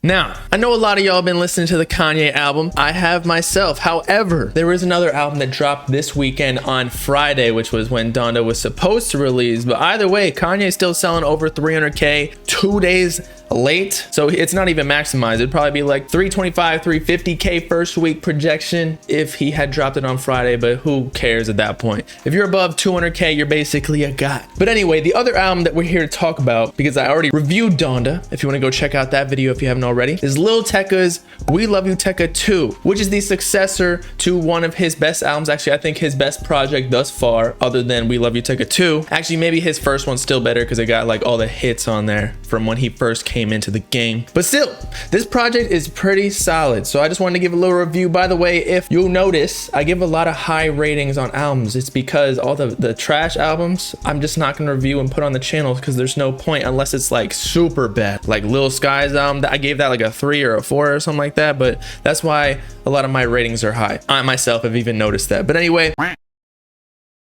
Now, I know a lot of y'all have been listening to the Kanye album. I have myself. However, there is another album that dropped this weekend on Friday, which was when Donda was supposed to release. But either way, Kanye's still selling over 300K 2 days late, so it's not even maximized. It'd probably be like 325, 350K first week projection if he had dropped it on Friday, but who cares at that point? If you're above 200K, you're basically a god. But anyway, the other album that we're here to talk about, because I already reviewed Donda, if you want to go check out that video if you haven't already, is Lil Tecca's WLYT2, 2, which is the successor to one of his best albums. Actually, I think his best project thus far, other than WLYT2 2. Actually, maybe his first one's still better because it got like all the hits on there from when he first came into the game. But still, this project is pretty solid, so I just wanted to give a little review. By the way, if you'll notice, I give a lot of high ratings on albums. It's because all the trash albums, I'm just not going to review and put on the channel because there's no point unless it's like super bad. Like Lil Sky's album, I gave that like a 3 or a 4 or something like that, but that's why a lot of my ratings are high. I myself have even noticed that. But anyway,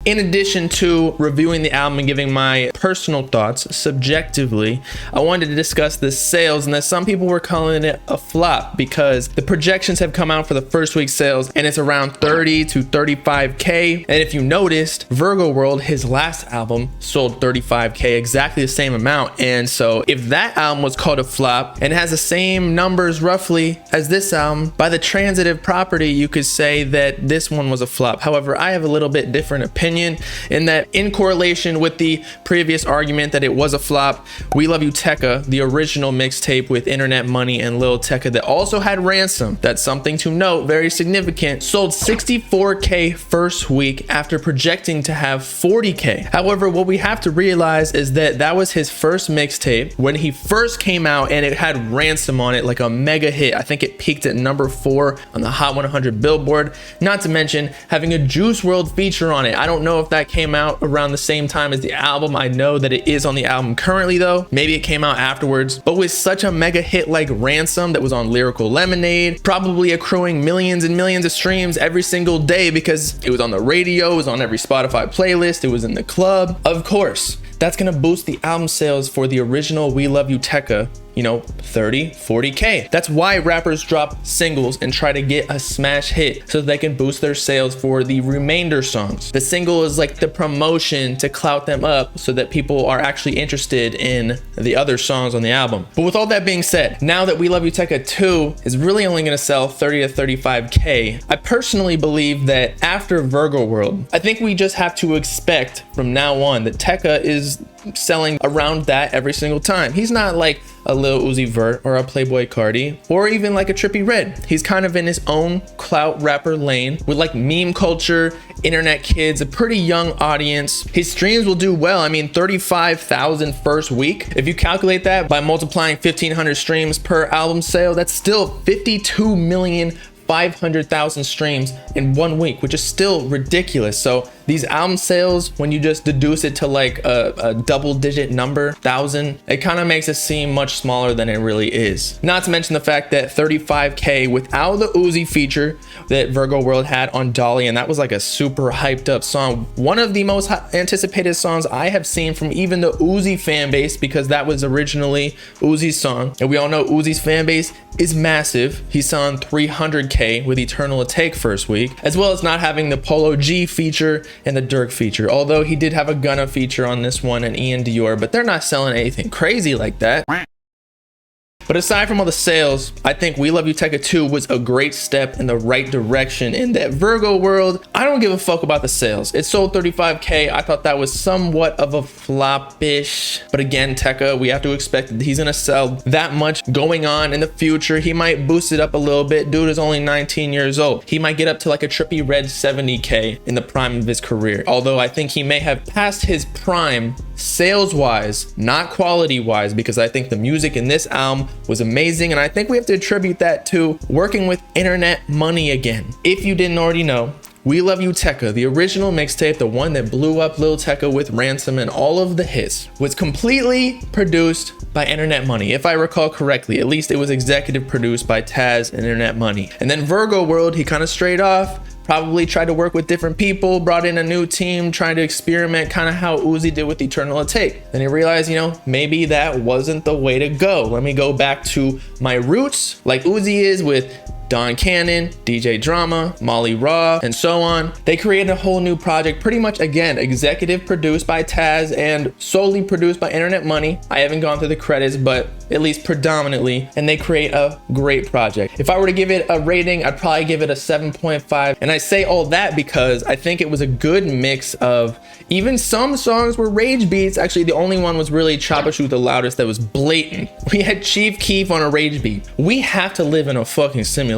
in addition to reviewing the album and giving my personal thoughts subjectively, I wanted to discuss the sales, and that some people were calling it a flop because the projections have come out for the first week sales and it's around 30 to 35K. And if you noticed, Virgo World, his last album, sold 35K, exactly the same amount. And so if that album was called a flop and has the same numbers roughly as this album, by the transitive property, you could say that this one was a flop. However, I have a little bit different opinion in that, in correlation with the previous argument that it was a flop, WLYT2 Tecca, the original mixtape with Internet Money and Lil Tecca that also had Ransom, that's something to note, very significant, sold 64K first week after projecting to have 40K. However, what we have to realize is that that was his first mixtape when he first came out, and it had Ransom on it, like a mega hit. I think it peaked at number 4 on the Hot 100 Billboard, not to mention having a Juice WRLD feature on it. I don't know if that came out around the same time as the album. I know that it is on the album currently though. Maybe it came out afterwards. But with such a mega hit like Ransom that was on Lyrical Lemonade, probably accruing millions and millions of streams every single day because it was on the radio, it was on every Spotify playlist, it was in the club. Of course, that's gonna boost the album sales for the original WLYT2 Tecca, 30, 40K. That's why rappers drop singles and try to get a smash hit so they can boost their sales for the remainder songs. The single is like the promotion to clout them up so that people are actually interested in the other songs on the album. But with all that being said, now that WLYT2 Tecca 2 is really only gonna sell 30 to 35K, I personally believe that after Virgo World, I think we just have to expect from now on that Tecca is selling around that every single time. He's not like a Lil Uzi Vert or a Playboi Carti or even like a Trippie Redd. He's kind of in his own clout rapper lane with like meme culture, internet kids, a pretty young audience. His streams will do well. I mean, 35,000 first week. If you calculate that by multiplying 1,500 streams per album sale, that's still 52,500,000 streams in 1 week, which is still ridiculous. So these album sales, when you just deduce it to like a double-digit number, 1,000, it kind of makes it seem much smaller than it really is. Not to mention the fact that 35K without the Uzi feature that Virgo World had on Dolly, and that was like a super hyped up song. One of the most anticipated songs I have seen from even the Uzi fan base, because that was originally Uzi's song. And we all know Uzi's fan base is massive. He's selling 300K with Eternal Take first week, as well as not having the Polo G feature and the Dirk feature, although he did have a Gunna feature on this one and Ian Dior, but they're not selling anything crazy like that. But aside from all the sales, I think WLYT2 2 was a great step in the right direction in that Virgo World, I don't give a fuck about the sales. It sold 35K. I thought that was somewhat of a flop-ish. But again, Tecca, we have to expect that he's gonna sell that much going on in the future. He might boost it up a little bit. Dude is only 19 years old. He might get up to like a Trippie Redd 70K in the prime of his career. Although I think he may have passed his prime sales-wise, not quality-wise, because I think the music in this album was amazing, and I think we have to attribute that to working with Internet Money again. If you didn't already know, WLYT2 Tecca, the original mixtape, the one that blew up Lil Tecca with Ransom and all of the hits, was completely produced by Internet Money. If I recall correctly, at least it was executive produced by Taz and Internet Money. And then Virgo World, he kind of strayed off, Probably tried to work with different people, brought in a new team, trying to experiment, kind of how Uzi did with Eternal Atake. Then he realized, maybe that wasn't the way to go. Let me go back to my roots, like Uzi is with Don Cannon, DJ Drama, Molly Raw, and so on. They created a whole new project, pretty much again, executive produced by Taz and solely produced by Internet Money. I haven't gone through the credits, but at least predominantly, and they create a great project. If I were to give it a rating, I'd probably give it a 7.5. And I say all that because I think it was a good mix of, even some songs were rage beats. Actually, the only one was really Choppa Shoot the Loudest that was blatant. We had Chief Keef on a rage beat. We have to live in a fucking simulation.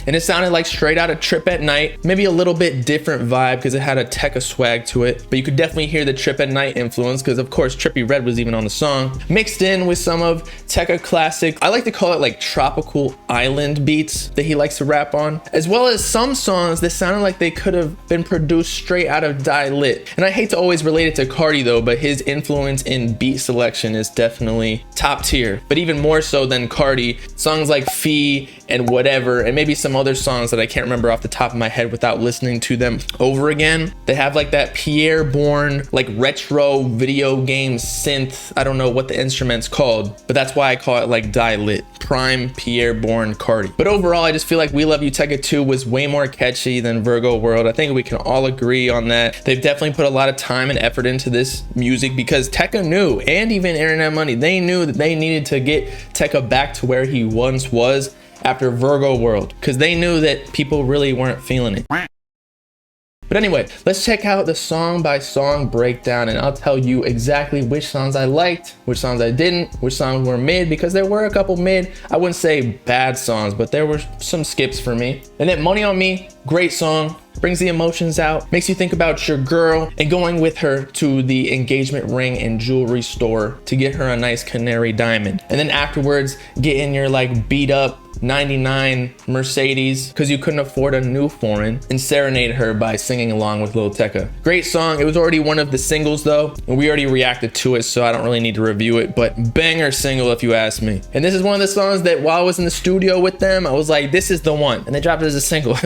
And it sounded like straight out of Trip at Night, maybe a little bit different vibe because it had a Tecca swag to it, but you could definitely hear the Trip at Night influence because of course Trippie Redd was even on the song, mixed in with some of Tecca classic, I like to call it like tropical island beats that he likes to rap on, as well as some songs that sounded like they could have been produced straight out of WLYT2. And I hate to always relate it to Cardi though, but his influence in beat selection is definitely top tier, but even more so than Cardi. Songs like Fee and Whatever, and maybe some other songs that I can't remember off the top of my head without listening to them over again. They have like that Pierre Bourne, like retro video game synth. I don't know what the instrument's called, but that's why I call it like WLYT2. Prime Pierre Bourne Cardi. But overall, I just feel like We Love You Tecca 2 was way more catchy than Virgo World. I think we can all agree on that. They've definitely put a lot of time and effort into this music because Tecca knew, and even Internet Money, they knew that they needed to get Tecca back to where he once was after Virgo World, because they knew that people really weren't feeling it. But anyway, let's check out the song by song breakdown and I'll tell you exactly which songs I liked, which songs I didn't, which songs were mid, because there were a couple mid, I wouldn't say bad songs, but there were some skips for me. And then Money on Me, great song, brings the emotions out, makes you think about your girl and going with her to the engagement ring and jewelry store to get her a nice canary diamond. And then afterwards, get in your like beat up 99 Mercedes because you couldn't afford a new foreign and serenade her by singing along with Lil Tecca. Great song. It was already one of the singles though, and we already reacted to it, so I don't really need to review it, but banger single if you ask me. And this is one of the songs that while I was in the studio with them, I was like, this is the one, and they dropped it as a single.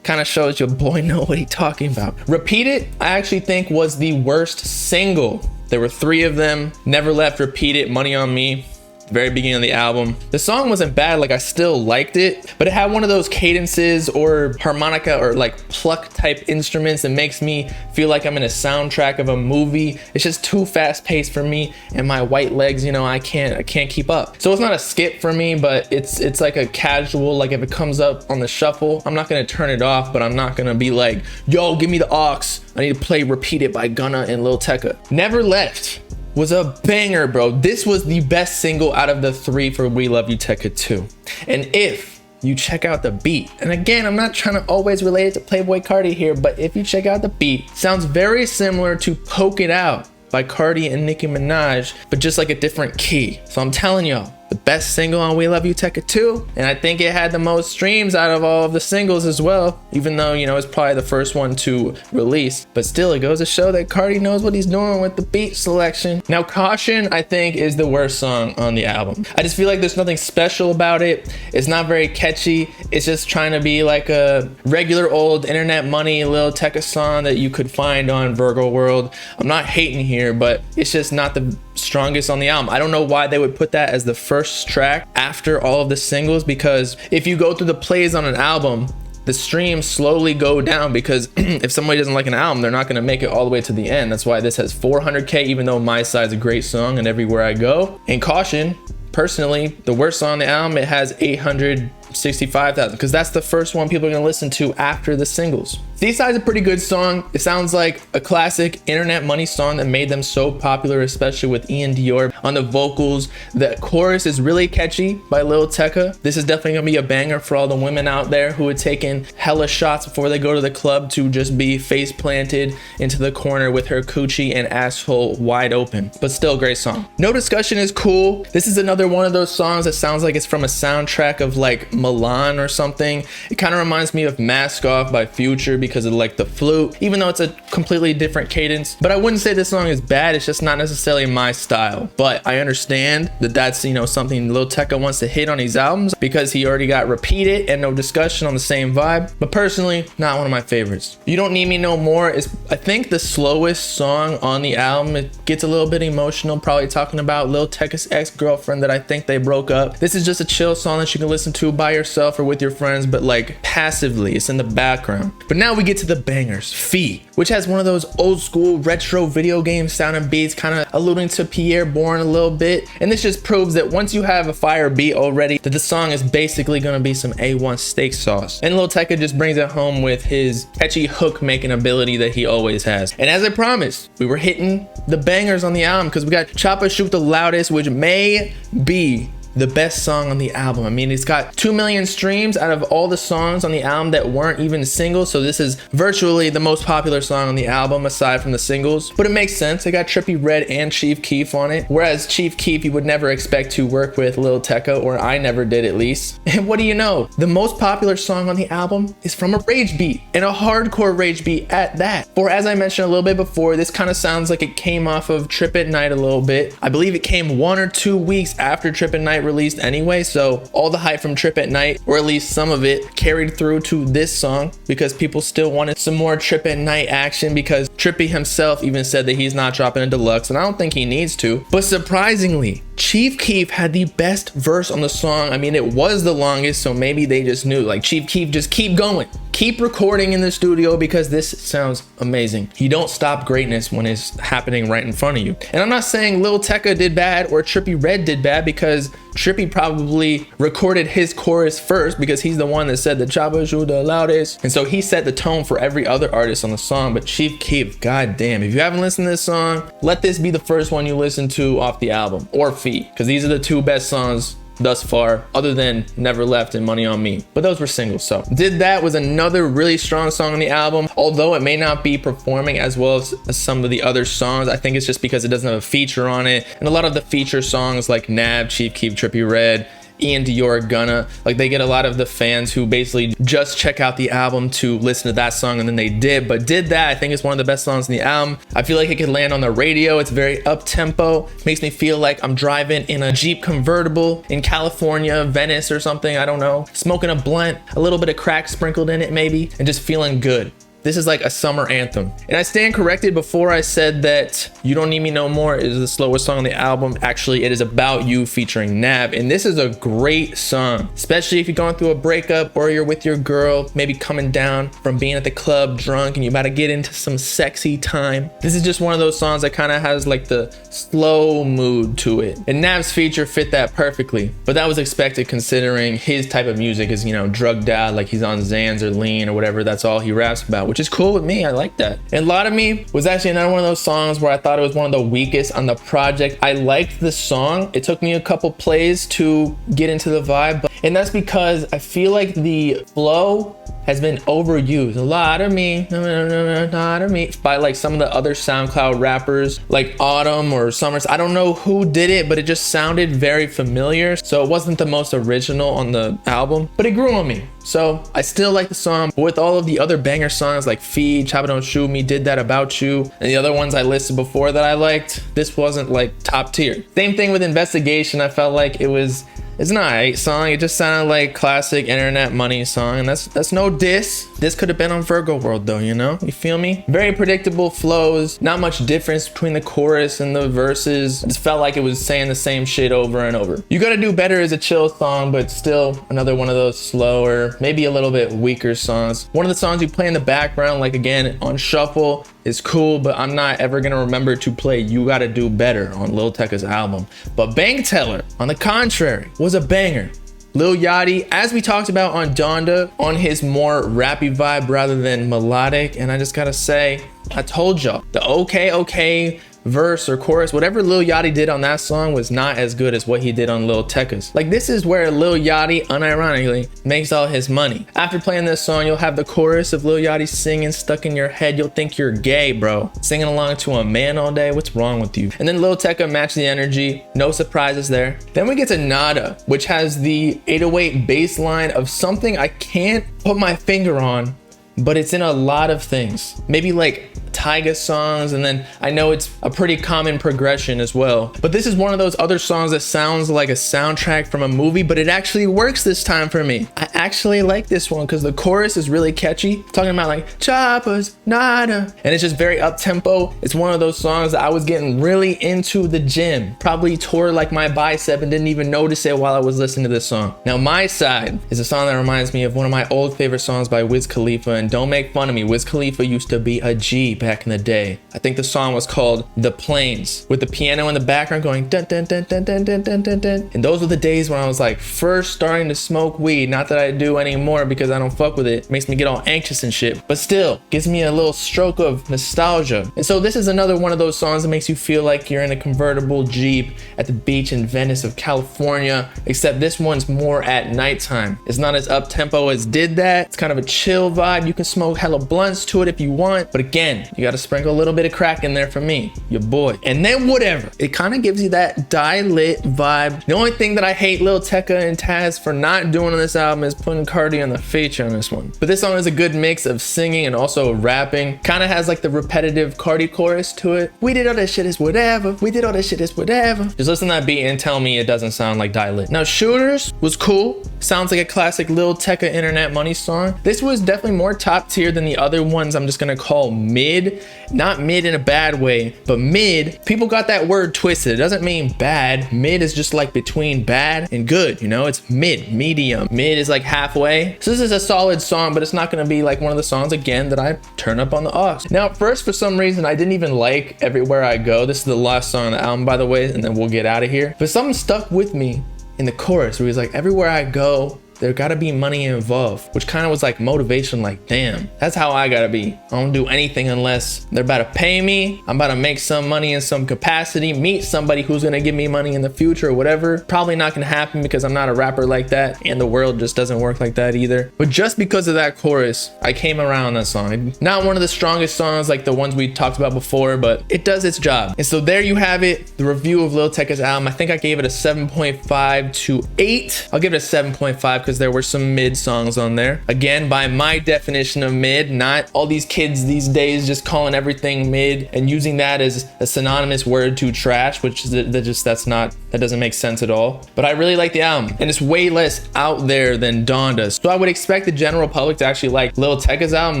Kind of shows your boy know what he's talking about. Repeat It, I actually think was the worst single. There were 3 of them. Never Left, Repeat It, Money on Me. Very beginning of the album. The song wasn't bad, like I still liked it, but it had one of those cadences or harmonica or like pluck type instruments that makes me feel like I'm in a soundtrack of a movie. It's just too fast paced for me and my white legs, I can't keep up. So it's not a skip for me, but it's like a casual, like if it comes up on the shuffle, I'm not gonna turn it off, but I'm not gonna be like, yo, give me the aux. I need to play Repeat It by Gunna and Lil Tecca. Never Left was a banger, bro. This was the best single out of the 3 for We Love You Tecca 2. And if you check out the beat, and again, I'm not trying to always relate it to Playboi Carti here, but if you check out the beat, sounds very similar to Poke It Out by Cardi and Nicki Minaj, but just like a different key. So I'm telling y'all, the best single on We Love You Tecca 2, and I think it had the most streams out of all of the singles as well, even though it's probably the first one to release, but still it goes to show that Cardi knows what he's doing with the beat selection. Now Caution, I think, is the worst song on the album. I just feel like there's nothing special about it. It's not very catchy. It's just trying to be like a regular old Internet Money Lil Tecca song that you could find on Virgo World. I'm not hating here, but it's just not the strongest on the album. I don't know why they would put that as the first track after all of the singles, because if you go through the plays on an album, the streams slowly go down, because if somebody doesn't like an album, they're not going to make it all the way to the end. That's why this has 400K, even though My Side's a great song and Everywhere I Go. And Caution, personally, the worst song on the album, it has 865,000, because that's the first one people are going to listen to after the singles. Seaside's a pretty good song. It sounds like a classic Internet Money song that made them so popular, especially with Ian Dior on the vocals. The chorus is really catchy by Lil Tecca. This is definitely gonna be a banger for all the women out there who had taken hella shots before they go to the club to just be face planted into the corner with her coochie and asshole wide open. But still, great song. No Discussion is cool. This is another one of those songs that sounds like it's from a soundtrack of like Milan or something. It kind of reminds me of Mask Off by Future, because of like the flute, even though it's a completely different cadence. But I wouldn't say this song is bad. It's just not necessarily my style. But I understand that that's, you know, something Lil Tecca wants to hit on these albums because he already got Repeat It and No Discussion on the same vibe. But personally, not one of my favorites. You Don't Need Me No More is, I think, the slowest song on the album. It gets a little bit emotional, probably talking about Lil Tecca's ex-girlfriend that I think they broke up. This is just a chill song that you can listen to by yourself or with your friends, but like passively, it's in the background. But now we get to the bangers. Fee, which has one of those old school retro video game sounding beats, kind of alluding to Pierre Bourne a little bit. And this just proves that once you have a fire beat already, that the song is basically gonna be some A1 steak sauce. And Lil Tecca just brings it home with his catchy hook making ability that he always has. And as I promised, we were hitting the bangers on the album because we got Choppa Shoot the Loudest, which may be the best song on the album. I mean, it's got 2 million streams out of all the songs on the album that weren't even singles, so this is virtually the most popular song on the album aside from the singles. But it makes sense. It got Trippie Redd and Chief Keef on it, whereas Chief Keef you would never expect to work with Lil Tecca, or I never did at least. And what do you know? The most popular song on the album is from a rage beat, and a hardcore rage beat at that. For as I mentioned a little bit before, this kind of sounds like it came off of Trip at Night a little bit. I believe it came 1 or 2 weeks after Trip at Night released anyway, so all the hype from Trip at Night, or at least some of it, carried through to this song because people still wanted some more Trip at Night action, because Trippie himself even said that he's not dropping a deluxe, and I don't think he needs to. But surprisingly, Chief Keef had the best verse on the song. I mean, it was the longest, so maybe they just knew, like, Chief Keef, just keep going. Keep recording in the studio because this sounds amazing. You don't stop greatness when it's happening right in front of you. And I'm not saying Lil Tecca did bad or Trippie Redd did bad, because Trippie probably recorded his chorus first because he's the one that said the Choppa Shoot the Loudest. And so he set the tone for every other artist on the song. But Chief Keef, goddamn, if you haven't listened to this song, let this be the first one you listen to off the album, or Fee, because these are the 2 best songs thus far, other than Never Left and Money on Me, but those were singles. So Did That was another really strong song on the album, although it may not be performing as well as some of the other songs. I think it's just because it doesn't have a feature on it, and a lot of the feature songs like Nav, Chief Keef, Trippie Redd, Ian Dior, Gunna, like they get a lot of the fans who basically just check out the album to listen to that song, and then they did. But Did That, I think, is one of the best songs in the album. I feel like it could land on the radio. It's very up-tempo. Makes me feel like I'm driving in a Jeep convertible in California, Venice or something, I don't know. Smoking a blunt, a little bit of crack sprinkled in it maybe, and just feeling good. This is like a summer anthem. And I stand corrected. Before I said that You Don't Need Me No More is the slowest song on the album. Actually, it is About You featuring Nav. And this is a great song, especially if you're going through a breakup or you're with your girl, maybe coming down from being at the club drunk and you about to get into some sexy time. This is just one of those songs that kind of has like the slow mood to it. And Nav's feature fit that perfectly. But that was expected considering his type of music is, you know, drugged out, like he's on Xans or lean or whatever. That's all he raps about, which is cool with me. I like that. And Lot of Me was actually another one of those songs where I thought it was one of the weakest on the project. I liked the song. It took me a couple plays to get into the vibe, and that's because I feel like the flow has been overused. A lot of me, lot of me, by like some of the other SoundCloud rappers like Autumn or Summers. I don't know who did it, but it just sounded very familiar. So it wasn't the most original on the album, but it grew on me. So I still like the song. But with all of the other banger songs like Feed, Choppa Don't Shoot Me, Did That About You, and the other ones I listed before that I liked, this wasn't like top tier. Same thing with Investigation. I felt like it's an alright song. It just sounded like classic internet money song, and that's no diss. This could have been on Virgo World though, you know? You feel me? Very predictable flows, not much difference between the chorus and the verses. It just felt like it was saying the same shit over and over. You Gotta Do Better is a chill song, but still another one of those slower, maybe a little bit weaker songs. One of the songs you play in the background, like again on shuffle, is cool, but I'm not ever gonna remember to play You Gotta Do Better on Lil Tecca's album. But Bank Teller, on the contrary, was a banger. Lil Yachty, as we talked about on Donda, on his more rappy vibe rather than melodic, and I just gotta say, I told y'all, the okay verse or chorus, whatever Lil Yachty did on that song was not as good as what he did on Lil Tecca's. Like, this is where Lil Yachty, unironically, makes all his money. After playing this song, you'll have the chorus of Lil Yachty singing stuck in your head. You'll think you're gay, bro. Singing along to a man all day. What's wrong with you? And then Lil Tecca matched the energy. No surprises there. Then we get to Nada, which has the 808 bass line of something I can't put my finger on, but it's in a lot of things. Maybe like Tecca songs, and then I know it's a pretty common progression as well. But this is one of those other songs that sounds like a soundtrack from a movie, but it actually works this time for me. I actually like this one because the chorus is really catchy, talking about like choppers, nada, and it's just very up-tempo. It's one of those songs that I was getting really into the gym, probably tore like my bicep and didn't even notice it while I was listening to this song. Now My Side is a song that reminds me of one of my old favorite songs by Wiz Khalifa, and don't make fun of me, Wiz Khalifa used to be a G back in the day. I think the song was called The Plains, with the piano in the background going dun dun dun dun dun dun dun dun dun. And those were the days when I was like first starting to smoke weed. Not that I do anymore because I don't fuck with it. It makes me get all anxious and shit, but still gives me a little stroke of nostalgia. And so this is another one of those songs that makes you feel like you're in a convertible Jeep at the beach in Venice of California, except this one's more at nighttime. It's not as up tempo as Did That. It's kind of a chill vibe. You can smoke hella blunts to it if you want, but again, you gotta sprinkle a little bit of crack in there for me, your boy. And then Whatever. It kind of gives you that die-lit vibe. The only thing that I hate Lil Tecca and Taz for not doing on this album is putting Cardi on the feature on this one. But this song is a good mix of singing and also rapping. Kind of has like the repetitive Cardi chorus to it. We did all that shit is whatever. We did all that shit is whatever. Just listen to that beat and tell me it doesn't sound like die-lit. Now Shooters was cool. Sounds like a classic Lil Tecca Internet Money song. This was definitely more top tier than the other ones I'm just gonna call mid. Not mid in a bad way, but mid. People got that word twisted. It doesn't mean bad. Mid is just like between bad and good, you know? It's mid, medium. Mid is like halfway. So this is a solid song, but it's not gonna be like one of the songs, again, that I turn up on the aux. Now at first, for some reason, I didn't even like Everywhere I Go. This is the last song on the album, by the way, and then we'll get out of here. But something stuck with me in the chorus where he's like, everywhere I go, there gotta be money involved, which kind of was like motivation, like, damn, that's how I gotta be. I don't do anything unless they're about to pay me. I'm about to make some money in some capacity, meet somebody who's gonna give me money in the future or whatever. Probably not gonna happen because I'm not a rapper like that, and the world just doesn't work like that either. But just because of that chorus, I came around that song. Not one of the strongest songs like the ones we talked about before, but it does its job. And so there you have it, the review of Lil Tecca's album. I think I gave it a 7.5 to 8. I'll give it a 7.5 because there were some mid songs on there. Again, by my definition of mid, not all these kids these days just calling everything mid and using that as a synonymous word to trash, which is that doesn't make sense at all. But I really like the album, and it's way less out there than Donda's. So I would expect the general public to actually like Lil Tecca's album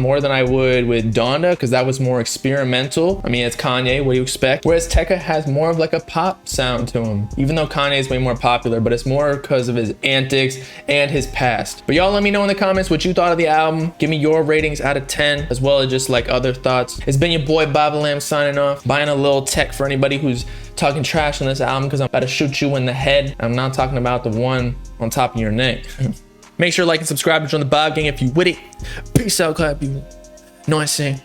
more than I would with Donda, because that was more experimental. I mean, it's Kanye, what do you expect? Whereas Tecca has more of like a pop sound to him, even though Kanye is way more popular, but it's more because of his antics and his past. But y'all let me know in the comments what you thought of the album. Give me your ratings out of 10, as well as just like other thoughts. It's been your boy Bobbalam signing off, buying a little tech for anybody who's talking trash on this album, because I'm about to shoot you in the head. I'm not talking about the one on top of your neck. Make sure to like and subscribe to join the Bob Gang if you with it. Peace out, clap you. Know what I'm saying?